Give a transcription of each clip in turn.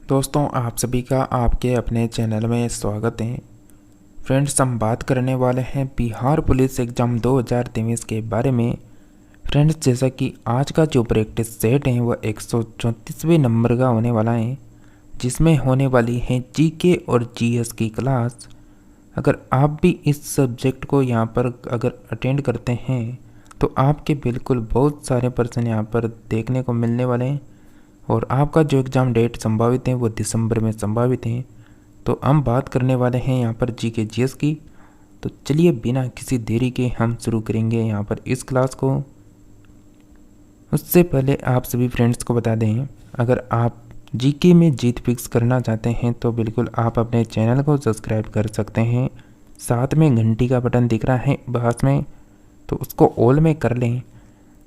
दोस्तों, आप सभी का आपके अपने चैनल में स्वागत है। फ्रेंड्स, हम बात करने वाले हैं बिहार पुलिस एग्ज़ाम 2023 के बारे में। फ्रेंड्स, जैसा कि आज का जो प्रैक्टिस सेट है वह 134वें नंबर का होने वाला है, जिसमें होने वाली है जीके और जीएस की क्लास। अगर आप भी इस सब्जेक्ट को यहाँ पर अगर अटेंड करते हैं तो आपके बिल्कुल बहुत सारे पर्सन यहाँ पर देखने को मिलने वाले हैं और आपका जो एग्ज़ाम डेट संभावित है वो दिसंबर में संभावित है। तो हम बात करने वाले हैं यहाँ पर जीके जीएस की। तो चलिए बिना किसी देरी के हम शुरू करेंगे यहाँ पर इस क्लास को। उससे पहले आप सभी फ्रेंड्स को बता दें, अगर आप जीके में जीत फिक्स करना चाहते हैं तो बिल्कुल आप अपने चैनल को सब्सक्राइब कर सकते हैं। साथ में घंटी का बटन दिख रहा है पास में, तो उसको ऑल में कर लें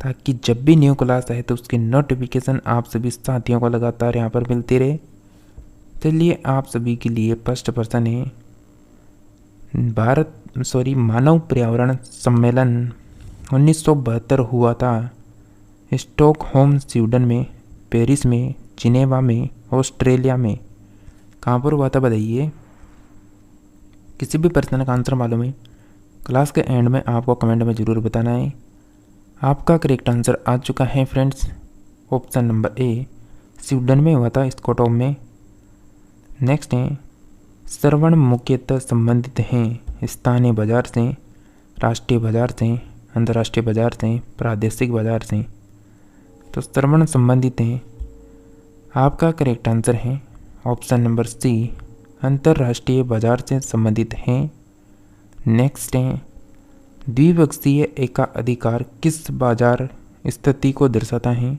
ताकि जब भी न्यू क्लास आए तो उसकी नोटिफिकेशन आप सभी साथियों को लगातार यहाँ पर मिलती रहे। चलिए आप सभी के लिए फर्स्ट पर्सन है मानव पर्यावरण सम्मेलन 1972 हुआ था स्टॉकहोम स्वीडन में, पेरिस में, जिनेवा में, ऑस्ट्रेलिया में। कहाँ पर हुआ था बताइए। किसी भी पर्सन का आंसर मालूम है क्लास के एंड में आपको कमेंट में ज़रूर बताना है। आपका करेक्ट आंसर आ चुका है फ्रेंड्स, ऑप्शन नंबर ए, स्वीडन में हुआ था, स्टॉकहोम में। नेक्स्ट है, श्रवण मुख्यतः संबंधित हैं स्थानीय बाजार से, राष्ट्रीय बाजार से, अंतर्राष्ट्रीय बाजार से, प्रादेशिक बाजार से। तो श्रवण संबंधित हैं। आपका करेक्ट आंसर है ऑप्शन नंबर सी, अंतर्राष्ट्रीय बाजार से संबंधित हैं। नेक्स्ट है, द्विपक्षीय एकाधिकार किस बाजार स्थिति को दर्शाता है?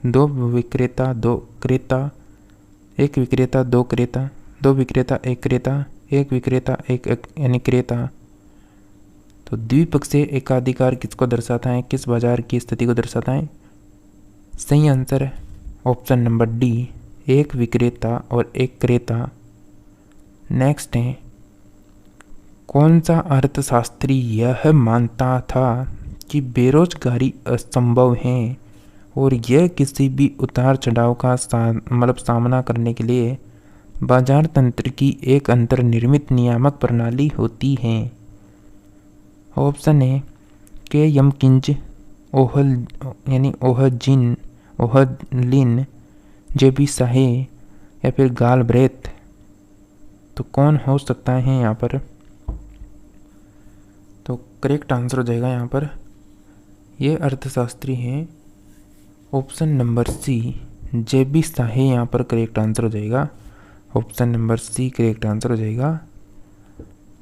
दो विक्रेता, दो क्रेता, एक विक्रेता, दो क्रेता, दो विक्रेता, एक क्रेता, एक विक्रेता, एक यानी क्रेता। तो द्विपक्षीय एकाधिकार किसको दर्शाता है, किस बाजार की स्थिति को दर्शाता है? सही आंसर ऑप्शन नंबर डी, एक विक्रेता और एक क्रेता। नेक्स्ट है, कौन सा अर्थशास्त्री यह मानता था कि बेरोजगारी असंभव है और यह किसी भी उतार चढ़ाव का सामना करने के लिए बाजार तंत्र की एक अंतर्निर्मित नियामक प्रणाली होती है? ऑप्शन है के यमकिंज, ओहल यानी ओहलिन, जेबी साहे या फिर गालब्रेथ। तो कौन हो सकता है यहाँ पर? तो करेक्ट आंसर हो जाएगा यहाँ पर, ये अर्थशास्त्री हैं ऑप्शन नंबर सी, जेबी साहे यहाँ पर करेक्ट आंसर हो जाएगा। Option number C correct answer हो जाएगा।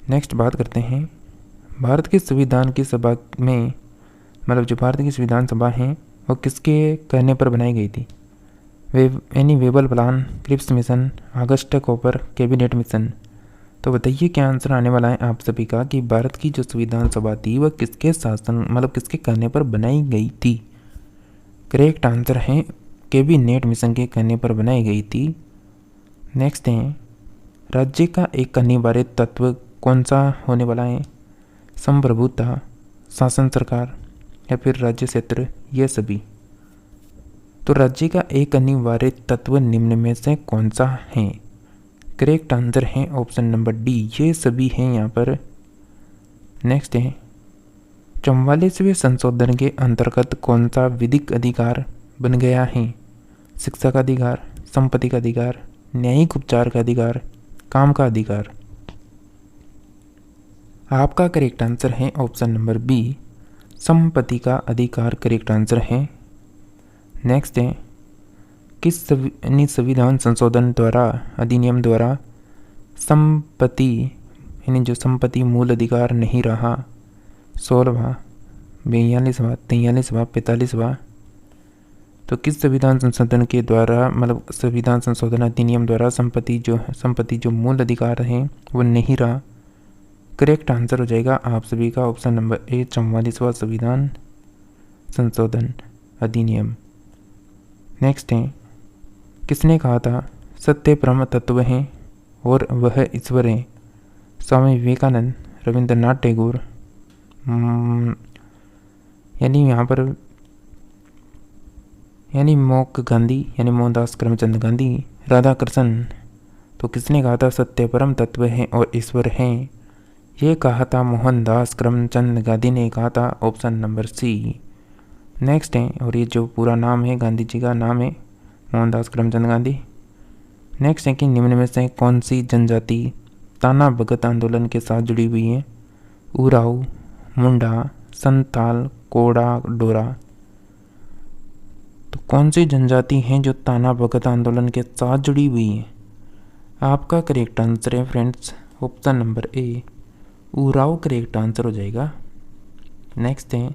नेक्स्ट बात करते हैं, भारत के संविधान की सभा में जो भारत की संविधान सभा है वो किसके कहने पर बनाई गई थी? Wavell plan, Cripps mission, August offer, cabinet mission. तो बताइए क्या आंसर आने वाला है आप सभी का कि भारत की जो संविधान सभा थी वह किसके शासन किसके कहने पर बनाई गई थी? करेक्ट आंसर है कैबिनेट मिशन के कहने पर बनाई गई थी। नेक्स्ट है, राज्य का एक अनिवार्य तत्व कौन सा होने वाला है? संप्रभुता, शासन सरकार या फिर राज्य क्षेत्र, ये सभी। तो राज्य का एक अनिवार्य तत्व निम्न में से कौन सा है? करेक्ट आंसर है ऑप्शन नंबर डी, ये सभी हैं यहाँ पर। नेक्स्ट है, 44वें संशोधन के अंतर्गत कौन सा विधिक अधिकार बन गया है? शिक्षा का अधिकार, संपत्ति का अधिकार, न्यायिक उपचार का अधिकार, काम का अधिकार। आपका करेक्ट आंसर है ऑप्शन नंबर बी, संपत्ति का अधिकार करेक्ट आंसर है। नेक्स्ट है, किस संविधान संशोधन द्वारा अधिनियम द्वारा संपत्ति जो संपत्ति मूल अधिकार नहीं रहा? 16वां, 42वां, 43वां, 45वां। तो किस संविधान संशोधन के द्वारा संविधान संशोधन अधिनियम द्वारा संपत्ति जो मूल अधिकार है वो नहीं रहा? करेक्ट आंसर हो जाएगा आप सभी का ऑप्शन नंबर ए, 44वां संविधान संशोधन अधिनियम। नेक्स्ट है, किसने कहा था सत्य परम तत्व है और वह ईश्वर है? स्वामी विवेकानंद, रविंद्रनाथ टैगोर। यानी यहाँ पर यानी मोक गांधी यानी मोहनदास करमचंद गांधी। राधा कृष्ण तो किसने कहा था सत्य परम तत्व है और ईश्वर है, ये कहा था मोहनदास करमचंद गांधी ने कहा था, ऑप्शन नंबर सी। नेक्स्ट है, और ये जो पूरा नाम है गांधी जी का नाम है मोहनदास करमचंद गांधी। नेक्स्ट है कि निम्न में से कौन सी जनजाति ताना भगत आंदोलन के साथ जुड़ी हुई है, उराव, मुंडा, संताल, कोड़ा, डोरा। तो कौन सी जनजाति है जो ताना भगत आंदोलन के साथ जुड़ी हुई है? आपका करेक्ट आंसर है फ्रेंड्स ऑप्शन नंबर ए, उराव करेक्ट आंसर हो जाएगा। नेक्स्ट है,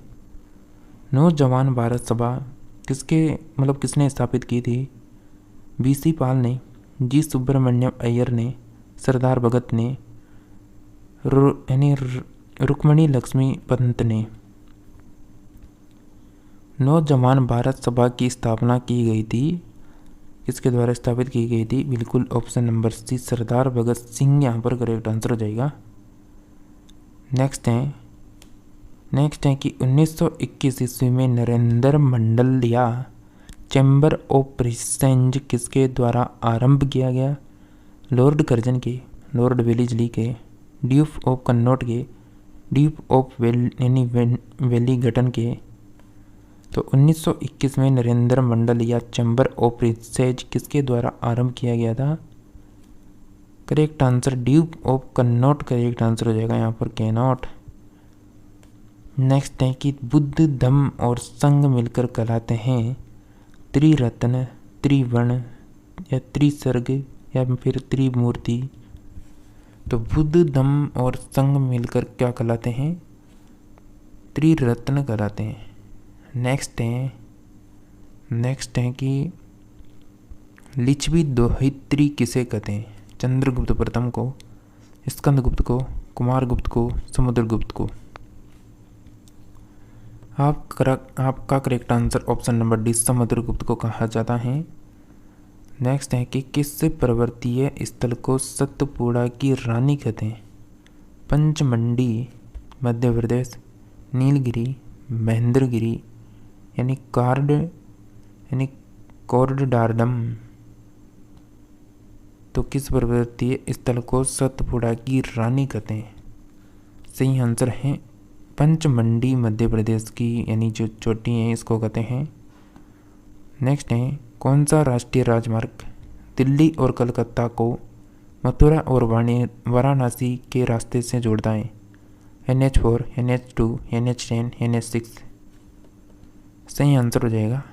नौजवान भारत सभा किसने स्थापित की थी? बीसी पाल ने, जी सुब्रमण्यम अय्यर ने, सरदार भगत ने, यानी रुक्मणी लक्ष्मी पंत ने। नौजवान भारत सभा की स्थापना की गई थी, किसके द्वारा स्थापित की गई थी? बिल्कुल ऑप्शन नंबर सी, सरदार भगत सिंह यहाँ पर करेक्ट आंसर हो जाएगा। नेक्स्ट है कि 1921 ईस्वी में नरेंद्र मंडल या चैम्बर ऑफ रिसेंज किसके द्वारा आरंभ किया गया? लॉर्ड कर्जन के, लॉर्ड वेलिजली के, ड्यूक ऑफ कन्नौज के, ड्यूक ऑफ वेलिंगटन के। तो 1921 में नरेंद्र मंडल या चैम्बर ऑफ रिसेंज किसके द्वारा आरंभ किया गया था? Correct answer Duke of Kannauj correct answer हो जाएगा यहाँ पर, कैनॉट। नेक्स्ट है कि बुद्ध धम्म और संघ मिलकर कहलाते हैं त्रिरत्न, त्रिवर्ण या त्रिसर्ग या फिर त्रिमूर्ति। तो बुद्ध धम्म और संघ मिलकर क्या कहलाते हैं? त्रिरत्न कहलाते हैं। नेक्स्ट है कि लिच्छवी दोहित्री किसे कहते हैं? चंद्रगुप्त प्रथम को, स्कंदगुप्त को, कुमारगुप्त को, समुद्रगुप्त को। आपका correct answer option number D, Samudragupta को कहा जाता है। नेक्स्ट है कि किस पर्वतीय स्थल को सतपुड़ा की रानी कहते हैं? पंचमंडी मध्य प्रदेश, नीलगिरी, महेंद्रगिरी यानी कोर्डडार्डम। तो किस पर्वतीय स्थल को सतपुड़ा की रानी कहते हैं? सही आंसर है पंचमंडी मध्य प्रदेश की, यानी जो चोटी है इसको कहते हैं। नेक्स्ट है, कौन सा राष्ट्रीय राजमार्ग दिल्ली और कलकत्ता को मथुरा और वाराणसी के रास्ते से जोड़ता है? NH4, NH2, NH10, NH6। सही आंसर हो जाएगा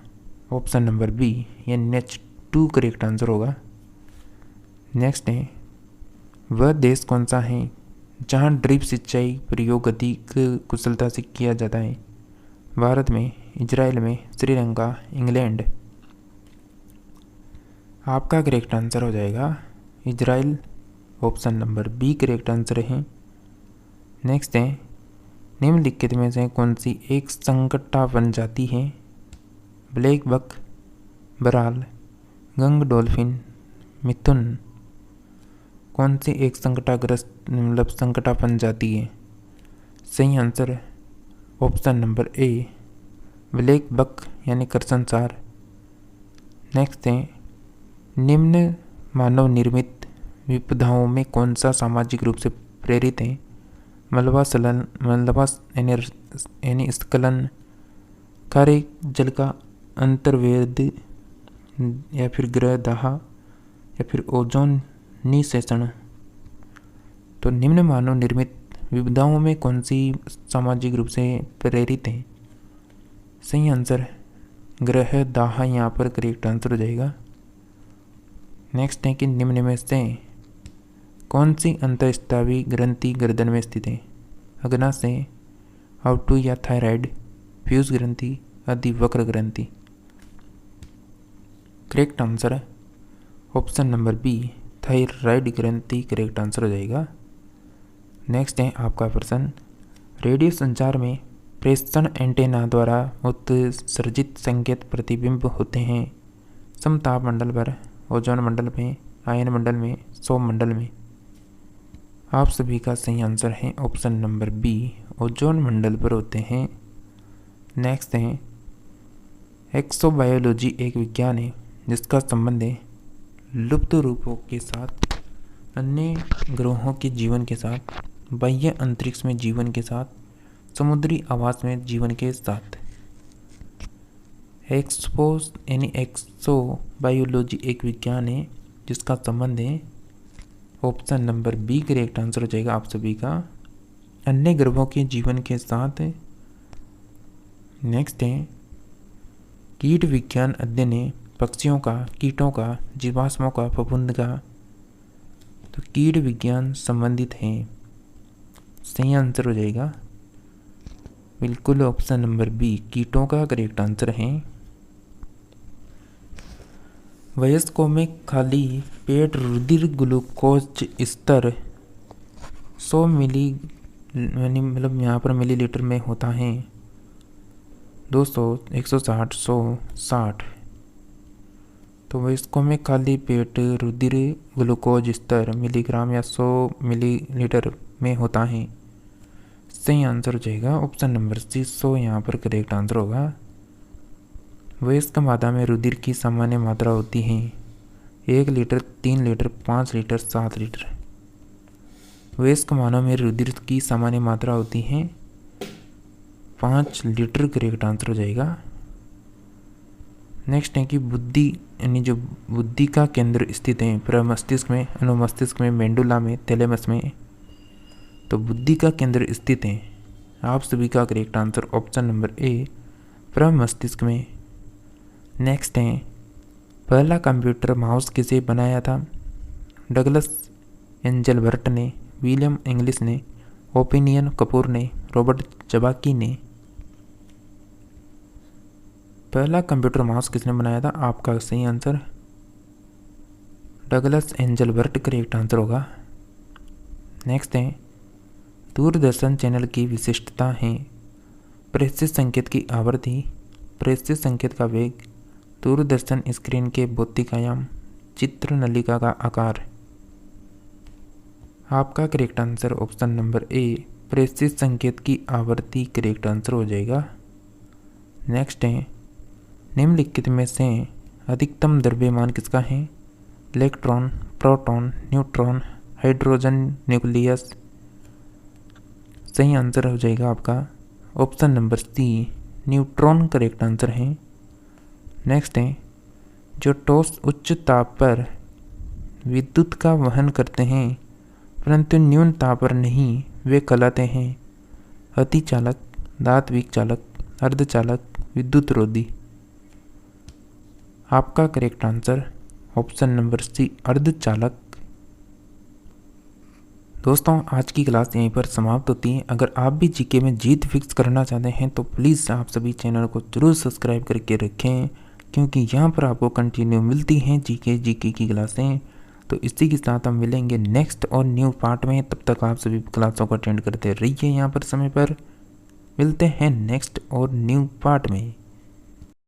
option number B, NH2 correct answer होगा। नेक्स्ट है, वह देश कौन सा है जहां ड्रिप सिंचाई प्रयोग अधिक कुशलता से किया जाता है? भारत में, इजराइल में, श्रीलंका, इंग्लैंड। आपका करेक्ट आंसर हो जाएगा Israel, option number B correct answer है। नेक्स्ट है, निम्नलिखित में से कौन सी एक संकटापन्न जाति है? ब्लैक बक, बराल, गंग डॉल्फिन, मिथुन। कौन सी एक संकटापन्न जाति है? सही answer option number A, black buck यानी करसनसार। नेक्स्ट है, निम्न मानव निर्मित विपदाओं में कौन सा सामाजिक रूप से प्रेरित है? मलबा यानी स्खलन, कार्य जल का अंतर्वेद या फिर ग्रह दाह या फिर ओजोन निषेचन। तो निम्न मानव निर्मित विपदाओं में कौन सी सामाजिक रूप से प्रेरित है? सही आंसर ग्रह दाह यहाँ पर करेक्ट आंसर हो जाएगा। नेक्स्ट है कि निम्न में से कौन सी अंतःस्रावी ग्रंथि गर्दन में स्थित है? अग्नाशय, आउटू या थायराइड, फ्यूज ग्रंथि, अधिवक्र ग्रंथि। Correct answer option number B, thyroid ग्रंथि करेक्ट आंसर हो जाएगा। नेक्स्ट है आपका प्रश्न, रेडियो संचार में प्रेषण एंटेना द्वारा उत्सर्जित संकेत प्रतिबिंब होते हैं समताप मंडल पर, ओजोन मंडल में, आयन मंडल में, सौर मंडल में। आप सभी का सही आंसर है ऑप्शन नंबर बी, ओजोन मंडल पर होते हैं। नेक्स्ट है, एक्सोबायोलॉजी एक विज्ञान है जिसका संबंध है लुप्त रूपों के साथ, अन्य ग्रहों के जीवन के साथ, बाह्य अंतरिक्ष में जीवन के साथ, समुद्री आवास में जीवन के साथ। एक्सोबायोलॉजी एक विज्ञान है जिसका संबंध है, option number B correct answer हो जाएगा आप सभी का, अन्य ग्रहों के जीवन के साथ। नेक्स्ट है कीट विज्ञान अध्ययन है पक्षियों का, कीटों का, जीवाश्मों का, फफूंद का। तो कीट विज्ञान संबंधित है, सही आंसर हो जाएगा बिल्कुल ऑप्शन नंबर बी कीटों का करेक्ट आंसर है। वयस्कों में खाली पेट रुधिर ग्लूकोज स्तर 100 मिली मतलब यहाँ पर मिलीलीटर में होता है 200, 160, 100, 60। तो वयस्कों में खाली पेट रुधिर ग्लूकोज स्तर मिलीग्राम या 100 मिलीलीटर में होता है, सही आंसर हो जाएगा ऑप्शन नंबर सी 100 यहाँ पर करेक्ट आंसर होगा। वयस्क मादा में रुधिर की सामान्य मात्रा होती है 1 लीटर, 3 लीटर, 5 लीटर, 7 लीटर। वयस्क मानव में रुधिर की सामान्य मात्रा होती है 5 लीटर करेक्ट आंसर हो जाएगा। नेक्स्ट है कि बुद्धि यानी जो बुद्धि का केंद्र स्थित है प्रमस्तिष्क में, अनुमस्तिष्क में, मेंडुला में, थैलेमस में। तो बुद्धि का केंद्र स्थित है आप सभी का correct answer option number A प्रमस्तिष्क में। नेक्स्ट है पहला कंप्यूटर माउस किसे बनाया था? डगलस एंजलबर्ट ने, विलियम इंग्लिश ने, ओपिनियन कपूर ने, रॉबर्ट जबाकी ने। पहला कंप्यूटर माउस किसने बनाया था? आपका सही answer Douglas Engelbart correct answer होगा। नेक्स्ट है दूरदर्शन चैनल की विशिष्टता है प्रेषित संकेत की आवृत्ति, प्रेषित संकेत का वेग, दूरदर्शन स्क्रीन के भौतिक आयाम, चित्र नलिका का आकार। आपका करेक्ट आंसर ऑप्शन नंबर ए प्रेषित संकेत की आवृत्ति करेक्ट आंसर हो जाएगा। नेक्स्ट है निम्नलिखित में से अधिकतम द्रव्यमान किसका है? Electron, proton, neutron, hydrogen nucleus. सही आंसर हो जाएगा आपका option number C neutron correct answer है। नेक्स्ट है जो ठोस उच्च ताप पर विद्युत का वहन करते हैं परंतु न्यून ताप पर नहीं, वे कहलाते हैं अतिचालक, धात्विक चालक, अर्धचालक, विद्युत रोधी। आपका correct answer option number C अर्धचालक। दोस्तों आज की क्लास यहीं पर समाप्त होती है। अगर आप भी जीके में जीत फिक्स करना चाहते हैं तो प्लीज़ आप सभी चैनल को जरूर सब्सक्राइब करके रखें, क्योंकि यहाँ पर आपको कंटिन्यू मिलती हैं जीके की क्लासें। तो इसी के साथ हम मिलेंगे नेक्स्ट और न्यू पार्ट में। तब तक आप सभी क्लासों को अटेंड करते रहिए यहाँ पर समय पर। मिलते हैं नेक्स्ट और न्यू पार्ट में।